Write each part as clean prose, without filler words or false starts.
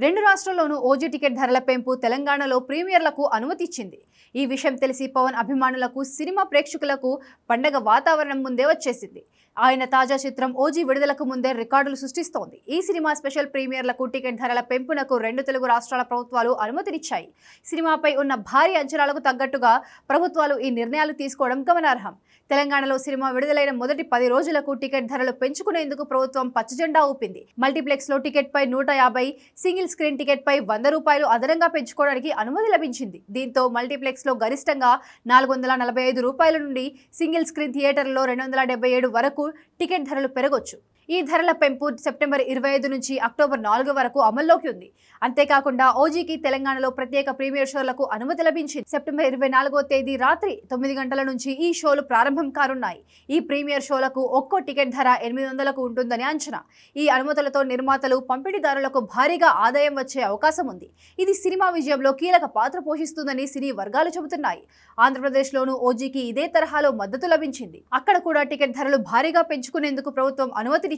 రెండు రాష్ట్రాల్లోనూ OG ticket ధరల పెంపు తెలంగాణలో ప్రీమియర్లకు అనుమతి ఇచ్చింది. ఈ విషయం తెలిసి పవన్ అభిమానులకు, సినిమా ప్రేక్షకులకు పండగ వాతావరణం ముందే వచ్చేసింది. ఆయన తాజా చిత్రం ఓజీ విడుదలకు ముందే రికార్డులు సృష్టిస్తోంది. ఈ సినిమా స్పెషల్ ప్రీమియర్లకు టికెట్ ధరల పెంపునకు రెండు తెలుగు రాష్ట్రాల ప్రభుత్వాలు అనుమతినిచ్చాయి. సినిమాపై ఉన్న భారీ అంచనాలకు తగ్గట్టుగా ప్రభుత్వాలు ఈ నిర్ణయాలు తీసుకోవడం గమనార్హం. తెలంగాణలో సినిమా విడుదలైన మొదటి 10 రోజులకు టికెట్ ధరలు పెంచుకునేందుకు ప్రభుత్వం పచ్చజెండా ఊపింది. మల్టీప్లెక్స్ లో టికెట్ పై 150, సింగిల్ స్క్రీన్ టికెట్ పై ₹100 అదనంగా పెంచుకోవడానికి అనుమతి లభించింది. దీంతో మల్టీప్లెక్స్ లో గరిష్టంగా ₹445 నుండి సింగిల్ స్క్రీన్ థియేటర్లో 277 వరకు టికెట్ ధరలు పెరగొచ్చు. ఈ ధరల పెంపు సెప్టెంబర్ 25 నుంచి అక్టోబర్ 4 వరకు అమల్లోకి ఉంది. అంతేకాకుండా ఓజీకి తెలంగాణలో ప్రత్యేక ప్రీమియర్ షోలకు అనుమతి లభించింది. సెప్టెంబర్ 24వ తేదీ రాత్రి 9 గంటల నుంచి ఈ షోలు ప్రారంభం కానున్నాయి. ఈ ప్రీమియర్ షోలకు ఒక్కో టికెట్ ధర 800కు ఉంటుందని అంచనా. ఈ అనుమతులతో నిర్మాతలు, పంపిణీదారులకు భారీగా ఆదాయం వచ్చే అవకాశం ఉంది. ఇది సినిమా విజయంలో కీలక పాత్ర పోషిస్తుందని సినీ వర్గాలు చెబుతున్నాయి. ఆంధ్రప్రదేశ్లోనూ ఓజీకి ఇదే తరహాలో మద్దతు లభించింది. అక్కడ కూడా టికెట్ ధరలు భారీగా పెంచుకునేందుకు ప్రభుత్వం అనుమతిని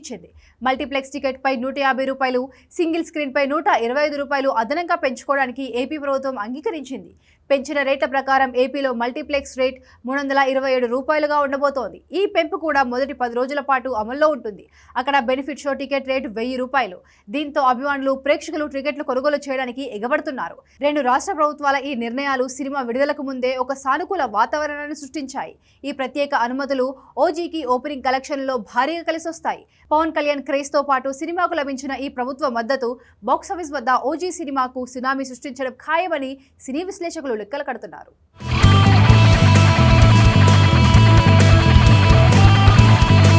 మల్టీప్లెక్స్ టికెట్ పై ₹150, సింగిల్ స్క్రీన్ పై ₹125 అదనంగా పెంచుకోవడానికి ఏపీ ప్రభుత్వం అంగీకరించింది. పెంచిన రేట్ల ప్రకారం ఏపీలో మల్టీప్లెక్స్ రేట్ ₹327గా ఉండబోతోంది. ఈ పెంపు కూడా మొదటి 10 రోజుల పాటు అమల్లో ఉంటుంది. అక్కడ బెనిఫిట్ షో టికెట్ రేటు ₹1000. దీంతో అభిమానులు, ప్రేక్షకులు టికెట్లు కొనుగోలు చేయడానికి ఎగబడుతున్నారు. రెండు రాష్ట్ర ప్రభుత్వాల ఈ నిర్ణయాలు సినిమా విడుదలకు ముందే ఒక సానుకూల వాతావరణాన్ని సృష్టించాయి. ఈ ప్రత్యేక అనుమతులు ఓజీకి ఓపెనింగ్ కలెక్షన్లో భారీగా కలిసొస్తాయి. పవన్ కళ్యాణ్ క్రేజ్ తో పాటు సినిమాకు లభించిన ఈ ప్రభుత్వ మద్దతు బాక్సాఫీస్ వద్ద ఓజీ సినిమాకు సునామీ సృష్టించడం ఖాయమని సినీ విశ్లేషకులు లెక్కలు కడుతున్నారు.